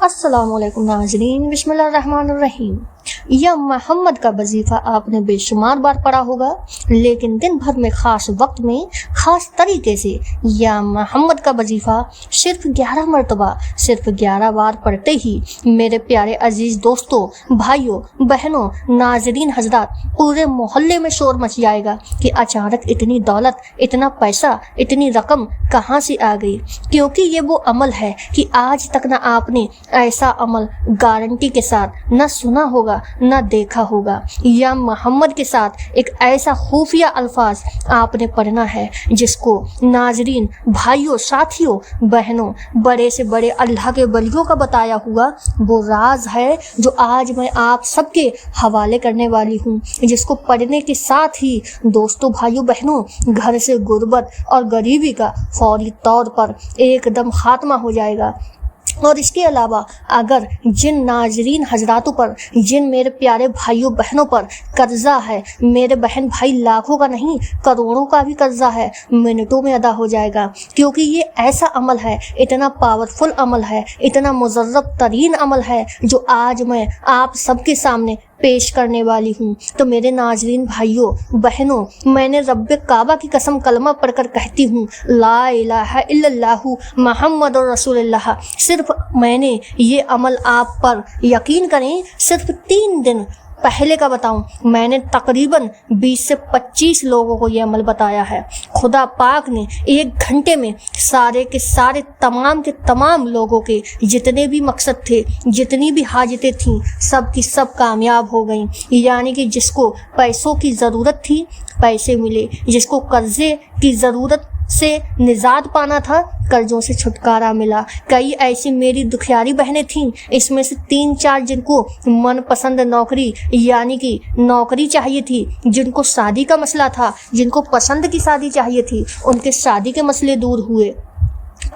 अस्सलाम वालेकुम नाज़रीन, बिस्मिल्लाहिर्रहमानिर्रहीम। या मोहम्मद का वजीफ़ा आपने बेशुमार बार पढ़ा होगा, लेकिन दिन भर में ख़ास वक्त में ख़ास तरीके से या मोहम्मद का वजीफ़ा सिर्फ 11 मरतबा, सिर्फ 11 बार पढ़ते ही मेरे प्यारे अजीज़ दोस्तों, भाइयों, बहनों, नाज़रीन हजरात, पूरे मोहल्ले में शोर मच जाएगा कि अचानक इतनी दौलत, इतना पैसा, इतनी रकम कहाँ से आ गई। क्योंकि ये वो अमल है कि आज तक ना आपने ऐसा अमल गारंटी के साथ न सुना होगा न देखा होगा। या मोहम्मद के साथ एक ऐसा खुफिया अल्फाज आपने पढ़ना है जिसको नाजरीन, भाइयों, साथियों, बहनों, बड़े से बड़े अल्लाह के वलियों का बताया हुआ वो राज है जो आज मैं आप सबके हवाले करने वाली हूँ, जिसको पढ़ने के साथ ही दोस्तों, भाइयों, बहनों, घर से गुर्बत और गरीबी का फौरी तौर पर एकदम खात्मा हो जाएगा। और इसके अलावा अगर जिन नाजरीन हजरातों पर, जिन मेरे प्यारे भाइयों बहनों पर कर्जा है, मेरे बहन भाई लाखों का नहीं करोड़ों का भी कर्जा है, मिनटों में अदा हो जाएगा। क्योंकि ये ऐसा अमल है, इतना पावरफुल अमल है, इतना मुजर्रब तरीन अमल है जो आज मैं आप सबके सामने पेश करने वाली हूँ। तो मेरे नाजरीन भाइयों बहनों, मैंने रब्बे काबा की कसम कलमा पढ़कर कहती हूँ, ला इलाहा इल्लल्लाहु मुहम्मदुर रसूलुल्लाह। सिर्फ मैंने ये अमल आप पर, यकीन करें, सिर्फ 3 दिन पहले का बताऊं, मैंने तकरीबन 20 से 25 लोगों को ये अमल बताया है। खुदा पाक ने 1 घंटे में सारे के सारे, तमाम के तमाम लोगों के जितने भी मकसद थे, जितनी भी हाजतें थीं, सब की सब कामयाब हो गईं। यानी कि जिसको पैसों की ज़रूरत थी, पैसे मिले, जिसको कर्जे की ज़रूरत से निजात पाना था, कर्जों से छुटकारा मिला। कई ऐसी मेरी दुखियारी बहनें थीं, इसमें से 3-4 जिनको मनपसंद नौकरी, यानी कि नौकरी चाहिए थी, जिनको शादी का मसला था, जिनको पसंद की शादी चाहिए थी, उनके शादी के मसले दूर हुए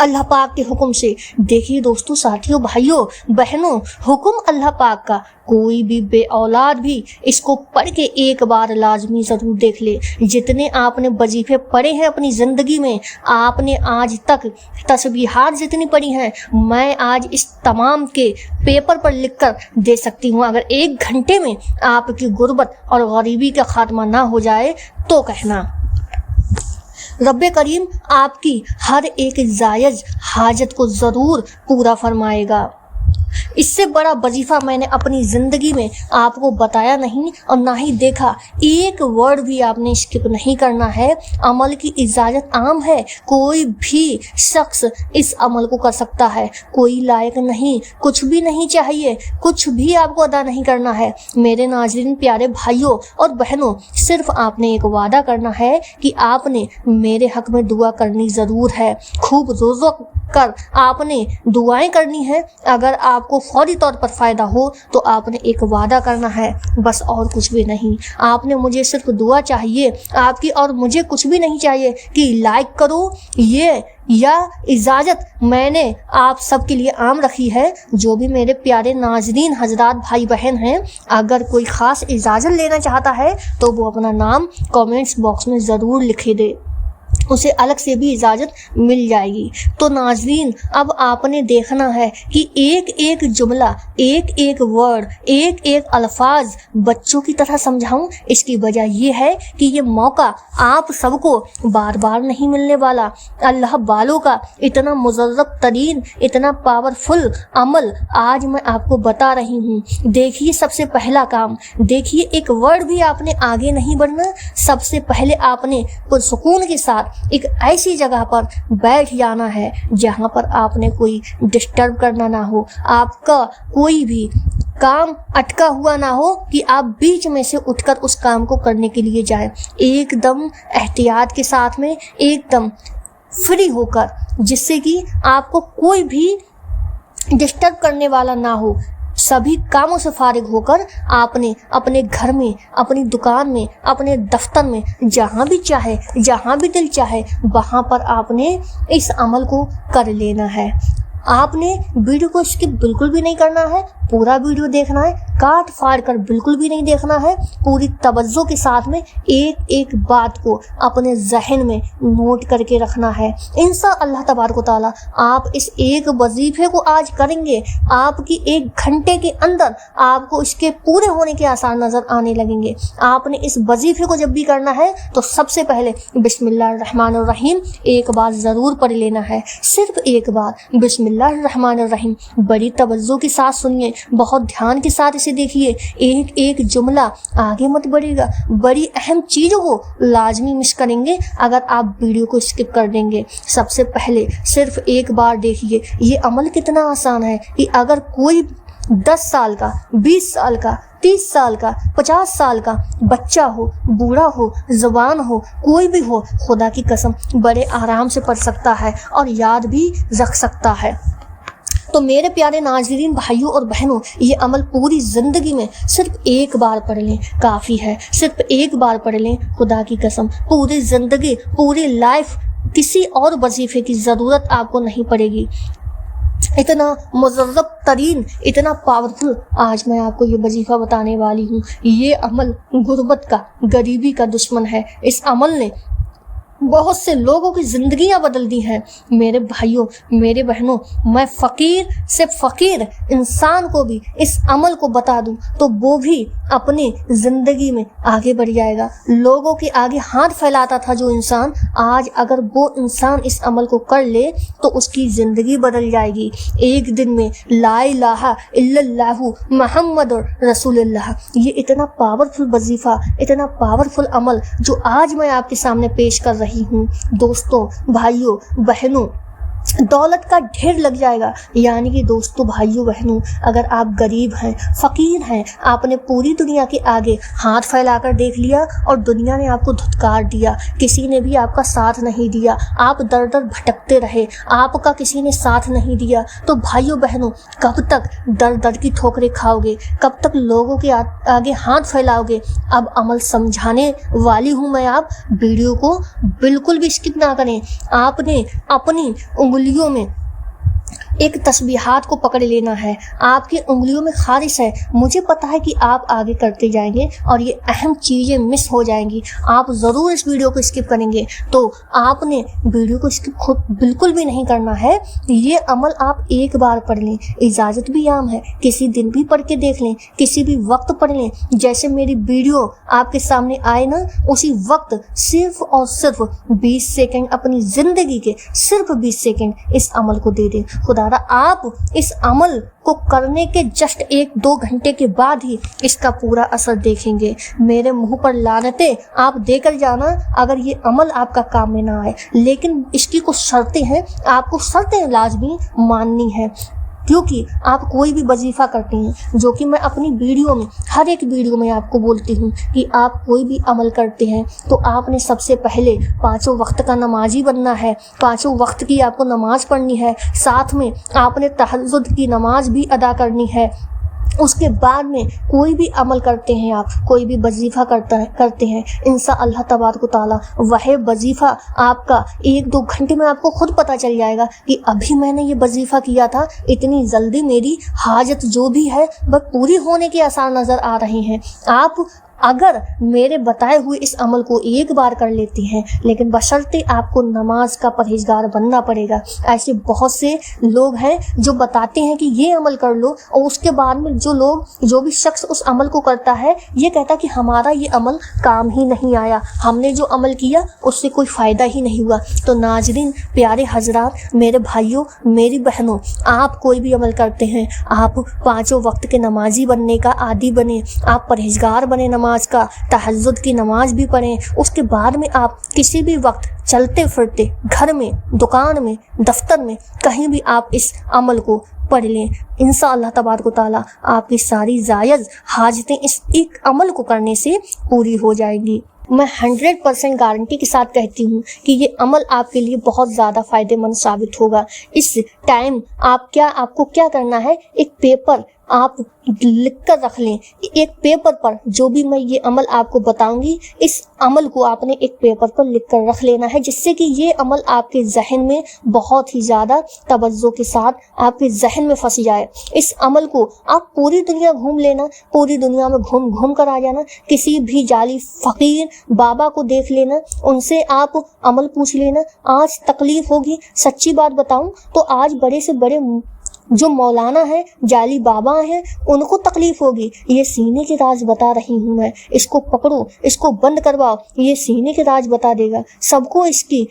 अल्लाह पाक के हुक्म से। देखिए दोस्तों, साथियों, भाइयों, बहनों, हुक्म अल्लाह पाक का। कोई भी बे औलाद भी इसको पढ़ के एक बार लाजमी ज़रूर देख ले। जितने आपने वजीफे पढ़े हैं अपनी ज़िंदगी में, आपने आज तक तस्बीहात जितनी पढ़ी हैं, मैं आज इस तमाम के पेपर पर लिख कर दे सकती हूँ। अगर 1 घंटे में आपकी गुर्बत और गरीबी का खात्मा ना हो जाए तो कहना। रब्बे करीम आपकी हर एक जायज़ हाजत को ज़रूर पूरा फरमाएगा। इससे बड़ा वजीफ़ा मैंने अपनी ज़िंदगी में आपको बताया नहीं और ना ही देखा। एक वर्ड भी आपने स्किप नहीं करना है। अमल की इजाज़त आम है, कोई भी शख्स इस अमल को कर सकता है। कोई लायक नहीं, कुछ भी नहीं चाहिए, कुछ भी आपको अदा नहीं करना है। मेरे नाज़रीन, प्यारे भाइयों और बहनों, सिर्फ आपने एक वादा करना है कि आपने मेरे हक़ में दुआ करनी ज़रूर है। खूब रोज़ कर आपने दुआएं करनी है। अगर आपको फौरी तौर पर फ़ायदा हो तो आपने एक वादा करना है, बस, और कुछ भी नहीं। आपने मुझे सिर्फ दुआ चाहिए आपकी, और मुझे कुछ भी नहीं चाहिए कि लाइक करो। ये या इजाज़त मैंने आप सब के लिए आम रखी है। जो भी मेरे प्यारे नाजरीन हजरात, भाई बहन हैं, अगर कोई ख़ास इजाज़त लेना चाहता है तो वो अपना नाम कमेंट्स बॉक्स में ज़रूर लिखे दे, उसे अलग से भी इजाज़त मिल जाएगी। तो नाज़रीन, अब आपने देखना है कि एक एक जुमला, एक एक वर्ड, एक एक अल्फाज बच्चों की तरह समझाऊं। इसकी वजह यह है कि ये मौका आप सबको बार बार नहीं मिलने वाला। अल्लाह वालों का इतना मुजर्रब तरीन, इतना पावरफुल अमल आज मैं आपको बता रही हूँ। देखिए, सबसे पहला काम, देखिए, एक वर्ड भी आपने आगे नहीं बढ़ना। सबसे पहले आपने पुरसुकून के साथ एक ऐसी जगह पर बैठ जाना है जहां पर आपने कोई डिस्टर्ब करना ना हो, आपका कोई भी काम अटका हुआ ना हो कि आप बीच में से उठकर उस काम को करने के लिए जाएं। एकदम एहतियात के साथ में, एकदम फ्री होकर, जिससे कि आपको कोई भी डिस्टर्ब करने वाला ना हो। सभी कामों से फारिग होकर आपने अपने घर में, अपनी दुकान में, अपने दफ्तर में, जहाँ भी चाहे, जहाँ भी दिल चाहे, वहाँ पर आपने इस अमल को कर लेना है। आपने वीडियो को स्किप बिल्कुल भी नहीं करना है, पूरा वीडियो देखना है, काट फाड़ कर बिल्कुल भी नहीं देखना है। पूरी तवज्जो के साथ में एक एक बात को अपने जहन में नोट करके रखना है। इंशाअल्लाह तबारक व तआला आप इस एक वजीफे को आज करेंगे, आपकी 1 घंटे के अंदर आपको इसके पूरे होने के आसार नजर आने लगेंगे। आपने इस वजीफे को जब भी करना है तो सबसे पहले बिस्मिल्लाहिर्रहमानिर्रहीम एक बार जरूर पढ़ लेना है, सिर्फ एक बार बिस्मिल्लाहिर्रहमानिर्रहीम। बड़ी तवज्जो के साथ सुनिए, बहुत ध्यान के साथ इसे देखिए, एक एक जुमला आगे मत बढ़ेगा। बड़ी अहम चीज़ों को लाजमी मिस करेंगे अगर आप वीडियो को स्किप कर देंगे। सबसे पहले सिर्फ एक बार देखिए, ये अमल कितना आसान है कि अगर कोई 10 साल का, 20 साल का, 30 साल का, 50 साल का बच्चा हो, बूढ़ा हो, जवान हो, कोई भी हो, खुदा की कसम बड़े आराम से पढ़ सकता है और याद भी रख सकता है। तो मेरे प्यारे नाज़रीन भाइयों और बहनों, ये अमल पूरी ज़िंदगी में सिर्फ एक बार पढ़ लें काफ़ी है, सिर्फ एक बार पढ़ लें। खुदा की कसम पूरी ज़िंदगी, पूरी लाइफ किसी और वजीफे की ज़रूरत आपको नहीं पड़ेगी। इतना मुजर्रब तरीन, इतना पावरफुल आज मैं आपको ये वजीफ़ा बताने वाली हूँ। ये अमल गुर्बत का, गरीबी का दुश्मन है। इस अमल ने बहुत से लोगों की ज़िंदगियां बदल दी हैं। मेरे भाइयों, मेरे बहनों, मैं फ़कीर से फ़कीर इंसान को भी इस अमल को बता दूं तो वो भी अपनी ज़िंदगी में आगे बढ़ जाएगा। लोगों के आगे हाथ फैलाता था जो इंसान, आज अगर वो इंसान इस अमल को कर ले तो उसकी ज़िंदगी बदल जाएगी। एक दिन में ला इलाहा इल्लल्लाहु मुहम्मदुर रसूलुल्लाह, ये इतना पावरफुल वजीफ़ा, इतना पावरफुल अमल जो आज मैं आपके सामने पेश कर रही हूँ। दोस्तों, भाइयों, बहनों, दौलत का ढेर लग जाएगा। यानी कि दोस्तों, भाइयों, बहनों, अगर आप गरीब हैं, फ़कीर हैं, आपने पूरी दुनिया के आगे हाथ फैलाकर देख लिया और दुनिया ने आपको धुतकार दिया, किसी ने भी आपका साथ नहीं दिया, आप दर दर भटकते रहे, आपका किसी ने साथ नहीं दिया, तो भाइयों बहनों कब तक दर दर की ठोकरें खाओगे, कब तक लोगों के आगे हाथ फैलाओगे। अब अमल समझाने वाली हूँ मैं, आप वीडियो को बिल्कुल भी स्किप ना करें। आपने अपनी उंगलियों में एक तस्बीहात को पकड़ लेना है। आपकी उंगलियों में खारिश है, मुझे पता है कि आप आगे करते जाएंगे और ये अहम चीज़ें मिस हो जाएंगी। आप ज़रूर इस वीडियो को स्किप करेंगे, तो आपने वीडियो को स्किप खुद बिल्कुल भी नहीं करना है। ये अमल आप एक बार पढ़ लें, इजाज़त भी आम है, किसी दिन भी पढ़ के देख लें, किसी भी वक्त पढ़ लें। जैसे मेरी वीडियो आपके सामने आए ना, उसी वक्त सिर्फ और सिर्फ 20 सेकेंड अपनी ज़िंदगी के, सिर्फ 20 सेकेंड इस अमल को दे दें। खुदा आप इस अमल को करने के जस्ट 1-2 घंटे के बाद ही इसका पूरा असर देखेंगे। मेरे मुंह पर लानतें आप देकर जाना अगर ये अमल आपका काम में ना आए, लेकिन इसकी कुछ शर्तें हैं, आपको शर्तें लाजमी माननी है। क्योंकि आप कोई भी वजीफ़ा करते हैं, जो कि मैं अपनी वीडियो में, हर एक वीडियो में आपको बोलती हूँ कि आप कोई भी अमल करते हैं तो आपने सबसे पहले 5 वक्त का नमाजी बनना है, 5 वक्त की आपको नमाज़ पढ़नी है, साथ में आपने तहज्जुद की नमाज भी अदा करनी है। उसके बाद में कोई भी अमल करते हैं, आप कोई भी वजीफ़ा करते हैं, इंशाअल्लाह तबारक व तआला वह वजीफ़ा आपका 1-2 घंटे में आपको खुद पता चल जाएगा कि अभी मैंने ये वजीफ़ा किया था, इतनी जल्दी मेरी हाजत जो भी है वह पूरी होने के आसार नज़र आ रहे हैं। आप अगर मेरे बताए हुए इस अमल को एक बार कर लेते हैं, लेकिन बशर्ते आपको नमाज का परहेजगार बनना पड़ेगा। ऐसे बहुत से लोग हैं जो बताते हैं कि ये अमल कर लो, और उसके बाद में जो भी शख्स उस अमल को करता है ये कहता कि हमारा ये अमल काम ही नहीं आया, हमने जो अमल किया उससे कोई फ़ायदा ही नहीं हुआ। तो नाज़रीन, प्यारे हजरात, मेरे भाइयों, मेरी बहनों, आप कोई भी अमल करते हैं, आप 5 वक्त के नमाजी बनने का आदी बने, आप परहेजगार बने, नमाज का, तहज्जुद की नमाज भी पढ़ें। उसके बाद में आप किसी भी वक्त चलते फिरते, घर में, दुकान में, दफ्तर में, कहीं भी आप इस अमल को पढ़ लें। इंशाअल्लाह तबारक व तआला आपकी सारी जायज़ हाजतें इस एक अमल को करने से पूरी हो जाएंगी। मैं 100% गारंटी के साथ कहती हूँ कि ये अमल आपके लिए बहुत ज़्यादा फ़ायदेमंद साबित होगा। इस टाइम आपको क्या करना है, एक पेपर आप लिख कर रख लें एक पेपर पर। जो भी मैं ये अमल आपको बताऊंगी, इस अमल को आपने एक पेपर पर लिख कर रख लेना है, जिससे कि ये अमल आपके जहन में बहुत ही ज़्यादा तवज्जो के साथ आपके जहन में फंस जाए। इस अमल को आप पूरी दुनिया घूम लेना, पूरी दुनिया में घूम घूम कर आ जाना, किसी भी जाली फ़कीर बाबा को देख लेना, उनसे आप अमल पूछ लेना। आज तकलीफ होगी, सच्ची बात बताऊं तो आज बड़े से बड़े जो मौलाना है, जाली बाबा हैं, उनको तकलीफ होगी। ये सीने के राज बता रही हूँ मैं, इसको पकड़ो, इसको बंद करवाओ, ये सीने के राज बता देगा। सबको इसकी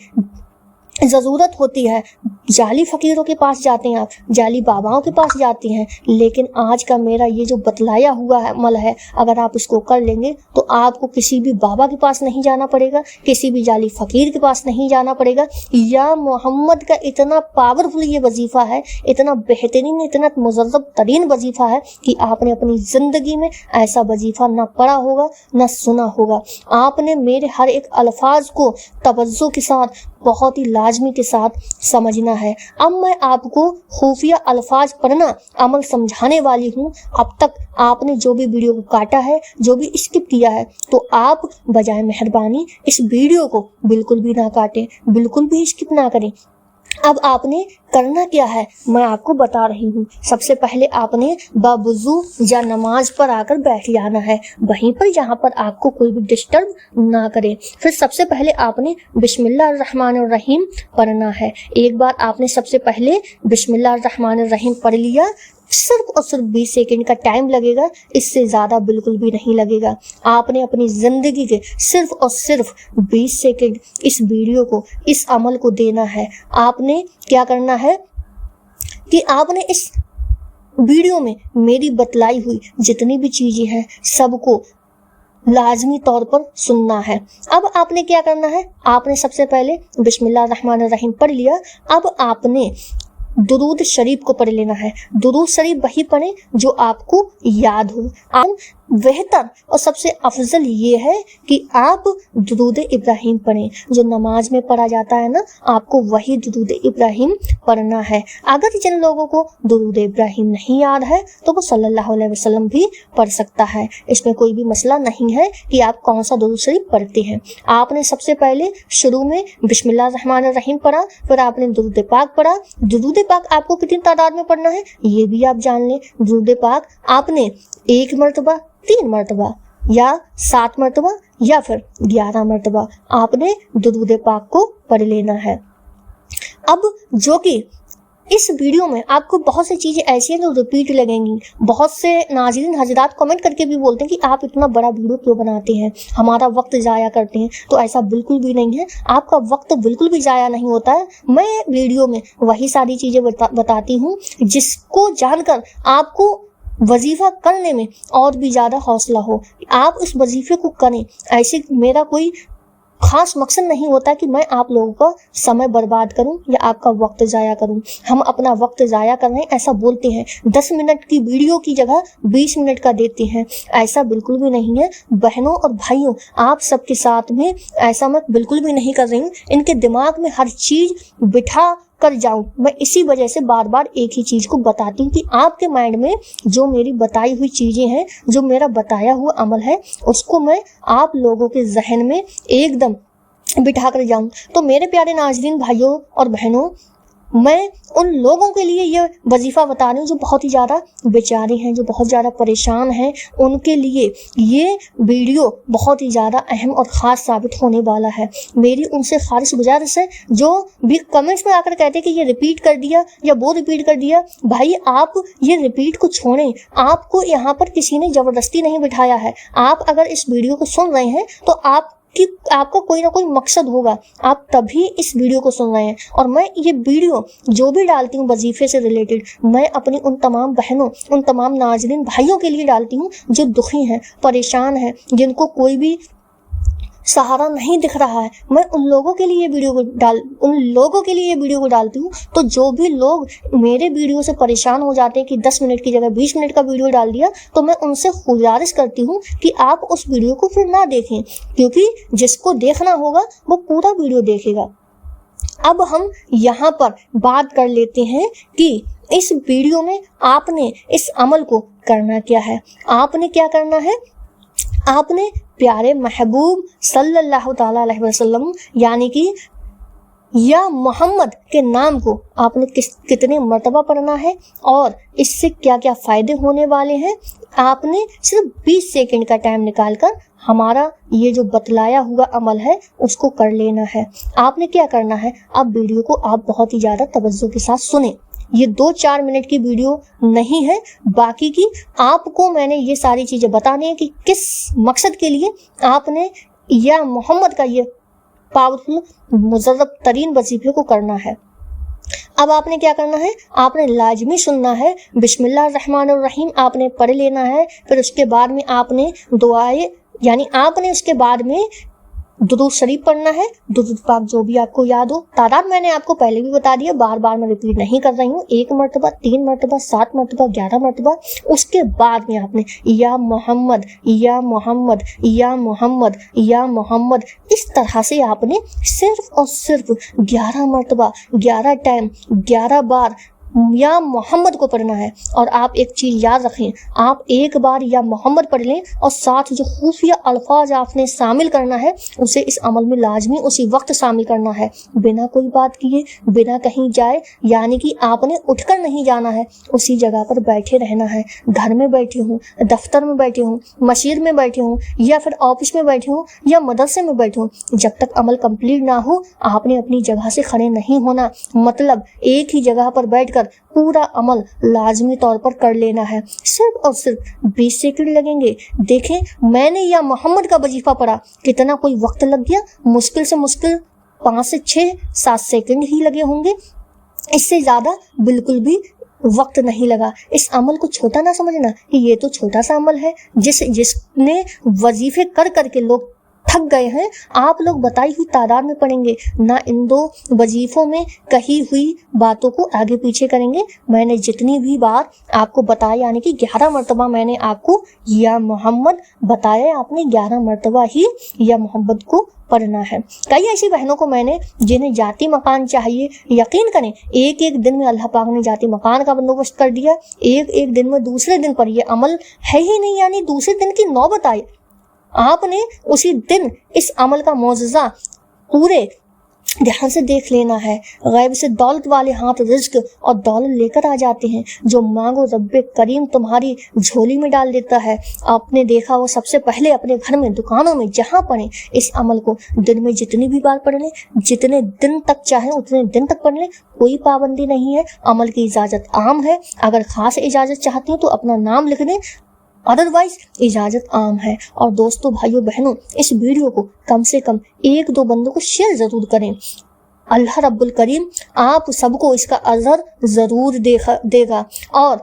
ज़रूरत होती है। जाली फ़कीरों के पास जाते हैं आप, जाली बाबाओं के पास जाते हैं, लेकिन आज का मेरा ये जो बतलाया हुआ है अमल है, अगर आप इसको कर लेंगे तो आपको किसी भी बाबा के पास नहीं जाना पड़ेगा, किसी भी जाली फ़कीर के पास नहीं जाना पड़ेगा। या मोहम्मद का इतना पावरफुल ये वजीफ़ा है, इतना बेहतरीन, इतना मुजर्रब तरीन वजीफ़ा है कि आपने अपनी ज़िंदगी में ऐसा वजीफ़ा ना पढ़ा होगा ना सुना होगा। आपने मेरे हर एक अल्फाज को तवज्जो के साथ, बहुत ही लाजमी के साथ समझना है। अब मैं आपको खुफिया अल्फाज पढ़ना अमल समझाने वाली हूँ। अब तक आपने जो भी वीडियो को काटा है, जो भी स्किप किया है, तो आप बजाय मेहरबानी इस वीडियो को बिल्कुल भी ना काटें, बिल्कुल भी स्किप ना करें। अब आपने करना क्या है मैं आपको बता रही हूँ। सबसे पहले आपने बावुज़ू या नमाज पर आकर बैठ जाना है, वहीं पर जहाँ पर आपको कोई भी डिस्टर्ब ना करे। फिर सबसे पहले आपने बिस्मिल्लाहिर्रहमानिर्रहीम पढ़ना है। एक बार आपने सबसे पहले बिस्मिल्लाहिर्रहमानिर्रहीम पढ़ लिया, सिर्फ और सिर्फ 20 सेकंड का टाइम लगेगा, इससे ज़्यादा बिल्कुल भी नहीं लगेगा। आपने अपनी ज़िंदगी के सिर्फ और सिर्फ 20 सेकंड इस वीडियो को, इस अमल को देना है। आपने क्या करना है कि आपने इस वीडियो में मेरी बतलाई हुई जितनी भी चीज़ें हैं सबको लाजमी तौर पर सुनना है। अब आपने क्या करना है, आपने सबसे पहले बिस्मिल्लाहिर्रहमानिर्रहीम पढ़ लिया। अब आपने दुरूद शरीफ को पढ़ लेना है। दुरूद शरीफ वही पढ़ें जो आपको याद हो। आप बेहतर और सबसे अफजल ये है कि आप दुरूद इब्राहिम पढ़ें, जो नमाज में पढ़ा जाता है ना, आपको वही दुरूद इब्राहिम पढ़ना है। अगर जिन लोगों को दुरूद इब्राहिम नहीं याद है तो वो सल्लल्लाहु अलैहि वसल्लम भी पढ़ सकता है, इसमें कोई भी मसला नहीं है कि आप कौन सा दुरूद शरीफ पढ़ते हैं। आपने सबसे पहले शुरू में बिस्मिल्लाहिर्रहमानिर्रहीम पढ़ा, फिर आपने दुरूद पाक पढ़ा। दुरूद पाक आपको कितनी तादाद में पढ़ना है ये भी आप जान लें। दुरूद पाक आपने 1 मरतबा, 3 मरतबा या 7 मरतबा या फिर 11 मरतबा आपने दुरूद पाक को पढ़ लेना है। अब जो कि इस वीडियो में आपको बहुत सी चीज़ें ऐसी हैं जो रिपीट लगेंगी। बहुत से नाज़रीन हजरात कमेंट करके भी बोलते हैं कि आप इतना बड़ा वीडियो क्यों बनाते हैं, हमारा वक्त ज़ाया करते हैं। तो ऐसा बिल्कुल भी नहीं है, आपका वक्त बिल्कुल भी ज़ाया नहीं होता है। मैं वीडियो में वही सारी चीज़ें बताती हूँ जिसको जानकर आपको वजीफ़ा करने में और भी ज़्यादा हौसला हो, आप उस वजीफ़े को करें। ऐसे मेरा कोई खास मकसद नहीं होता कि मैं आप लोगों का समय बर्बाद करूं या आपका वक्त ज़ाया करूं। हम अपना वक्त ज़ाया कर रहे हैं ऐसा बोलते हैं, 10 मिनट की वीडियो की जगह 20 मिनट का देते हैं, ऐसा बिल्कुल भी नहीं है। बहनों और भाइयों, आप सबके साथ में ऐसा मैं बिल्कुल भी नहीं कर रही हूँ। इनके दिमाग में हर चीज़ बिठा कर जाऊं, मैं इसी वजह से बार बार एक ही चीज़ को बताती हूँ कि आपके माइंड में जो मेरी बताई हुई चीज़ें हैं, जो मेरा बताया हुआ अमल है, उसको मैं आप लोगों के जहन में एकदम बिठा कर जाऊं। तो मेरे प्यारे नाज़रीन भाइयों और बहनों, मैं उन लोगों के लिए ये वजीफ़ा बता रही हूँ जो बहुत ही ज़्यादा बेचारे हैं, जो बहुत ज़्यादा परेशान हैं। उनके लिए ये वीडियो बहुत ही ज़्यादा अहम और ख़ास साबित होने वाला है। मेरी उनसे ख़ालिस गुजारिश है जो भी कमेंट्स में आकर कहते हैं कि ये रिपीट कर दिया या वो रिपीट कर दिया, भाई आप ये रिपीट को छोड़ें। आपको यहाँ पर किसी ने ज़बरदस्ती नहीं बिठाया है। आप अगर इस वीडियो को सुन रहे हैं तो कि आपका कोई ना कोई मकसद होगा, आप तभी इस वीडियो को सुन रहे हैं। और मैं ये वीडियो जो भी डालती हूँ वजीफ़े से रिलेटेड, मैं अपनी उन तमाम बहनों, उन तमाम नाज़रीन भाइयों के लिए डालती हूँ जो दुखी हैं, परेशान हैं, जिनको कोई भी सहारा नहीं दिख रहा है। मैं उन लोगों के लिए ये वीडियो को डालती हूँ। तो जो भी लोग मेरे वीडियो से परेशान हो जाते हैं कि 10 मिनट की जगह 20 मिनट का वीडियो डाल दिया, तो मैं उनसे गुजारिश करती हूँ कि आप उस वीडियो को फिर ना देखें, क्योंकि जिसको देखना होगा वो पूरा वीडियो देखेगा। اب ہم یہاں پر بات کر لیتے ہیں کہ اس ویڈیو میں آپ نے اس عمل کو کرنا کیا ہے۔ آپ نے کیا کرنا ہے؟ آپ نے پیارے محبوب صلی اللہ تعالیٰ علیہ وسلم یعنی کہ یا محمد کے نام کو آپ نے کتنے مرتبہ پڑھنا ہے اور اس سے کیا کیا فائدے ہونے والے ہیں، آپ نے صرف 20 سیکنڈ کا ٹائم نکال کر ہمارا یہ جو بتلایا ہوا عمل ہے اس کو کر لینا ہے۔ آپ نے کیا کرنا ہے؟ اب ویڈیو کو آپ بہت ہی زیادہ توجہ کے ساتھ سنیں، یہ 2-4 منٹ کی ویڈیو نہیں ہے، باقی کی آپ کو میں نے یہ ساری چیزیں بتانی ہے کہ کس مقصد کے لیے آپ نے یا محمد کا یہ پاورفل مجرب ترین وظیفے کو کرنا ہے۔ اب آپ نے کیا کرنا ہے؟ آپ نے لازمی سننا ہے، بسم اللہ الرحمن الرحیم آپ نے پڑھ لینا ہے، پھر اس کے بعد میں آپ نے دعائیں یعنی آپ نے اس کے بعد میں درود شریف پڑھنا ہے، درود پاک جو بھی آپ کو یاد ہو، تعداد میں نے آپ کو پہلے بھی بتا دیا، بار بار میں ریپیٹ نہیں کر رہی ہوں، 1 مرتبہ، 3 مرتبہ، 7 مرتبہ، 11 مرتبہ۔ اس کے بعد میں آپ نے یا محمد یا محمد یا محمد یا محمد اس طرح سے آپ نے صرف اور صرف 11 مرتبہ 11 ٹائم 11 بار یا محمد کو پڑھنا ہے۔ اور آپ ایک چیز یاد رکھیں، آپ ایک بار یا محمد پڑھ لیں اور ساتھ جو خفیہ الفاظ آپ نے شامل کرنا ہے اسے اس عمل میں لازمی اسی وقت شامل کرنا ہے، بنا کوئی بات کیے، بنا کہیں جائے، یعنی کہ آپ نے اٹھ کر نہیں جانا ہے، اسی جگہ پر بیٹھے رہنا ہے۔ گھر میں بیٹھے ہوں، دفتر میں بیٹھے ہوں، مسجد میں بیٹھے ہوں یا پھر آفس میں بیٹھے ہوں یا مدرسے میں بیٹھے ہوں، جب تک عمل کمپلیٹ نہ ہو آپ نے اپنی جگہ سے کھڑے نہیں ہونا، مطلب ایک ہی جگہ پر بیٹھ کر پورا عمل لازمی طور پر کر لینا ہے۔ صرف اور صرف 20 سیکنڈ لگیں گے۔ دیکھیں میں نے یا محمد کا وظیفہ پڑھا، کتنا کوئی وقت لگ گیا؟ مشکل سے مشکل 5 سے 6 7 سیکنڈ ہی لگے ہوں گے، اس سے زیادہ بالکل بھی وقت نہیں لگا۔ اس عمل کو چھوٹا نہ سمجھنا کہ یہ تو چھوٹا سا عمل ہے، جس نے وظیفے کر کر کے لوگ تھک گئے ہیں، آپ لوگ بتائی ہوئی تعداد میں پڑھیں گے، نہ ان 2 وظیفوں میں کہی ہوئی باتوں کو آگے پیچھے کریں گے۔ میں نے جتنی بھی بار آپ کو بتایا یعنی کہ 11 مرتبہ میں نے آپ کو یا محمد بتایا، آپ نے 11 مرتبہ ہی یا محمد کو پڑھنا ہے۔ کئی ایسی بہنوں کو میں نے جنہیں ذاتی مکان چاہیے، یقین کریں ایک دن میں اللہ پاک نے ذاتی مکان کا بندوبست کر دیا، ایک دن میں دوسرے دن پر یہ عمل ہے ہی نہیں، یعنی دوسرے دن کی نوبت آئی، آپ نے اسی دن اس عمل کا معجزہ پورے دھیان سے دیکھ لینا ہے۔ غیب سے دولت والے ہاتھ رزق اور دولت لے کر آ جاتے ہیں، جو مانگو رب کریم تمہاری جھولی میں ڈال دیتا ہے۔ آپ نے دیکھا وہ سب سے پہلے اپنے گھر میں، دکانوں میں، جہاں پڑھیں اس عمل کو دن میں جتنی بھی بار پڑھ لیں، جتنے دن تک چاہیں اتنے دن تک پڑھ لیں، کوئی پابندی نہیں ہے، عمل کی اجازت عام ہے۔ اگر خاص اجازت چاہتے ہیں تو اپنا نام لکھ دیں، ادروائز اجازت عام ہے۔ اور دوستو بھائیو بہنوں اس ویڈیو کو کم سے کم 1-2 بندوں کو شیئر ضرور کریں، اللہ رب الکریم آپ سب کو اس کا اجر ضرور دے گا۔ اور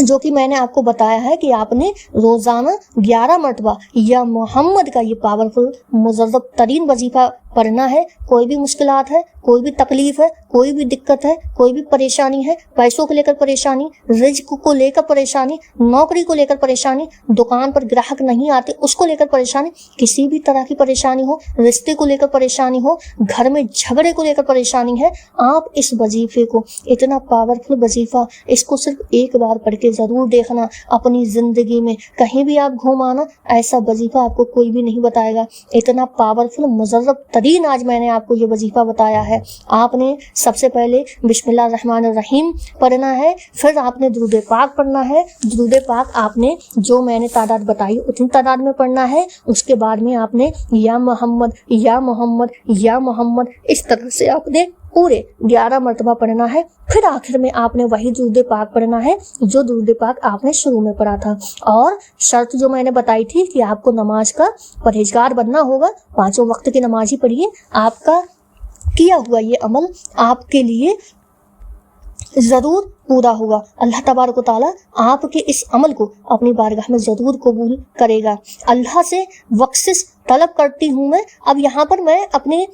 جو کہ میں نے آپ کو بتایا ہے کہ آپ نے روزانہ 11 مرتبہ یا محمد کا یہ پاورفل مجرب ترین وظیفہ پڑھنا ہے۔ کوئی بھی مشکلات ہے، کوئی بھی تکلیف ہے، کوئی بھی دقت ہے، کوئی بھی پریشانی ہے، پیسوں کو لے کر پریشانی، رزق کو لے کر پریشانی، نوکری کو لے کر پریشانی، دکان پر گراہک نہیں آتے اس کو لے کر پریشانی، کسی بھی طرح کی پریشانی ہو، رشتے کو لے کر پریشانی ہو، گھر میں جھگڑے کو لے کر پریشانی ہے، آپ اس وظیفے کو، اتنا پاورفل وظیفہ، اس کو صرف ایک بار پڑھ کے ضرور دیکھنا اپنی زندگی میں، کہیں بھی آپ گھوم آنا ایسا وظیفہ آپ کو کوئی بھی نہیں بتائے گا۔ اتنا پاورفل مجرب ترین آج میں نے آپ کو یہ وظیفہ بتایا ہے۔ آپ نے سب سے پہلے بسم اللہ الرحمن الرحیم پڑھنا ہے، پھر آپ نے درود پاک پڑھنا ہے، درود پاک آپ نے جو میں نے تعداد بتائی اتنی تعداد میں پڑھنا ہے، اس کے بعد میں آپ نے یا محمد یا محمد یا محمد اس طرح سے آپ نے پورے 11 مرتبہ پڑھنا ہے، پھر آخر میں آپ نے وہی درود پاک پڑھنا ہے جو درود پاک آپ نے شروع میں پڑھا تھا۔ اور شرط جو میں نے بتائی تھی کہ آپ کو نماز کا پرہیزگار بننا ہوگا، 5 وقت کی نماز ہی پڑھیے، آپ کا کیا ہوا یہ عمل آپ کے لیے ضرور پورا ہوگا۔ اللہ تبارک و تعالیٰ آپ کے اس عمل کو اپنی بارگاہ میں ضرور قبول کرے گا۔ اللہ سے بخشش طلب کرتی ہوں میں۔ اب یہاں پر میں اپنے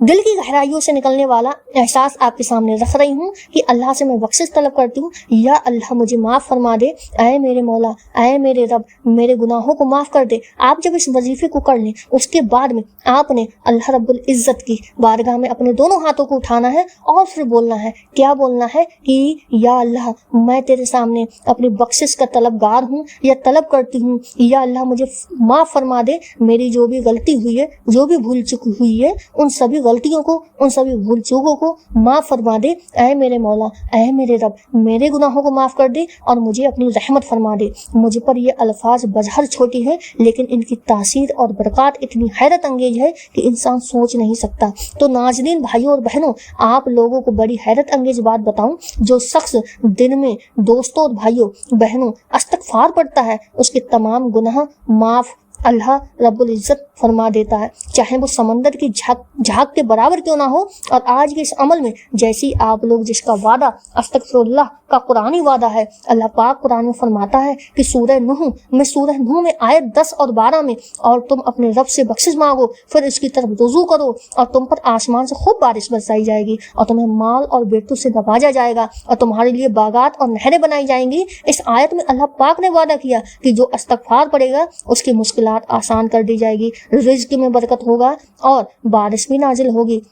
दिल की गहराइयों से निकलने वाला एहसास आपके सामने रख रही हूँ कि अल्लाह से मैं बख्शिश तलब करती हूँ। या अल्लाह मुझे माफ़ फरमा दे, ऐ मेरे मौला, ऐ मेरे रब, मेरे गुनाहों को माफ़ कर दे। आप जब इस वजीफे को कर लें उसके बाद में आपने अल्लाह रब्बुल इज़्ज़त की बारगाह में अपने दोनों हाथों को उठाना है और फिर बोलना है, क्या बोलना है कि या अल्लाह मैं तेरे सामने अपनी बख्शिश का तलबगार हूँ या तलब करती हूँ। या अल्लाह मुझे माफ़ फरमा दे, मेरी जो भी गलती हुई है, जो भी भूल चूक हुई है, उन सभी गलतियों को, उन सभी भूल चूकों को माफ़ फरमा दे। ऐ मेरे मौला, ऐ मेरे रब, मेरे गुनाहों को माफ़ कर दे और मुझे अपनी रहमत फरमा दे। मुझ पर ये अल्फाज बज़हर छोटी है लेकिन इनकी तासीर और बरक़ात इतनी हैरत अंगेज है कि इंसान सोच नहीं सकता। तो नाज़रीन भाइयों और बहनों, आप लोगों को बड़ी हैरत अंगेज बात बताऊं, जो शख्स दिन में दोस्तों और भाइयों बहनों इस्तग़फ़ार पढ़ता है उसके तमाम गुनाह माफ़ अल्लाह रब्बुल इज़्ज़त फरमा देता है, चाहे वो समंदर की झाग के बराबर क्यों ना हो। और आज के इस अमल में जैसी आप लोग जिसका वादा अस्तग़फ़िरुल्लाह का कुरानी वादा है, अल्लाह पाक कुरान में फरमाता है कि सूरह नूह में आयत 10 और 12 में, और तुम अपने रब से बख्शिश मांगो फिर इसकी तरफ रुजू करो और तुम पर आसमान से खूब बारिश बरसाई जाएगी और तुम्हें माल और बेटों से नवाजा जाएगा और तुम्हारे लिए बागात और नहरें बनाई जाएंगी। इस आयत में अल्लाह पाक ने वादा किया कि जो इस्तग़फ़ार पड़ेगा उसकी मुश्किलात आसान कर दी जाएगी, रिज़्क़ में बरकत होगा और बारिश भी नाजिल होगी।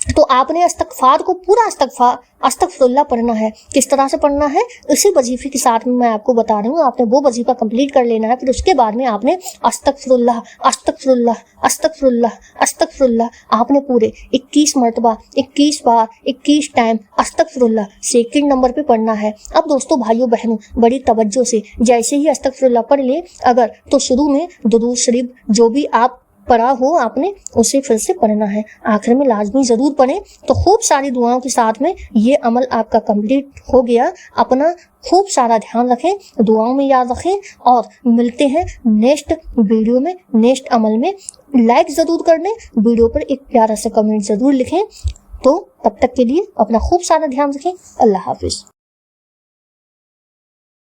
तो आपने इस्तग़फ़ार को पूरा अस्तग़फ़िरुल्लाह पढ़ना है। किस तरह से पढ़ना है इसी वजीफे के साथ में मैं आपको बता रही हूँ। आपने वो वजीफा कंप्लीट कर लेना है, फिर उसके बाद में आपने अस्तग़फ़िरुल्लाह अस्तग़फ़िरुल्लाह अस्तग़फ़िरुल्लाह अस्तग़फ़िरुल्लाह आपने पूरे 21 मरतबा 21 बार 21 टाइम अस्तग़फ़िरुल्लाह सेकंड नंबर पे पढ़ना है। अब दोस्तों भाइयों बहनों, बड़ी तवज्जो से जैसे ही अस्तग़फ़िरुल्लाह पढ़ ले अगर, तो शुरू में दुरूद शरीफ जो भी आप पढ़ा हो आपने उसे फिर से पढ़ना है, आखिर में लाजमी ज़रूर पढ़ें। तो खूब सारी दुआओं के साथ में ये अमल आपका कंप्लीट हो गया। अपना खूब सारा ध्यान रखें, दुआओं में याद रखें और मिलते हैं नेक्स्ट वीडियो में, नेक्स्ट अमल में। लाइक ज़रूर कर दें, वीडियो पर एक प्यारा सा कमेंट ज़रूर लिखें। तो तब तक के लिए अपना खूब सारा ध्यान रखें। अल्लाह हाफिज़।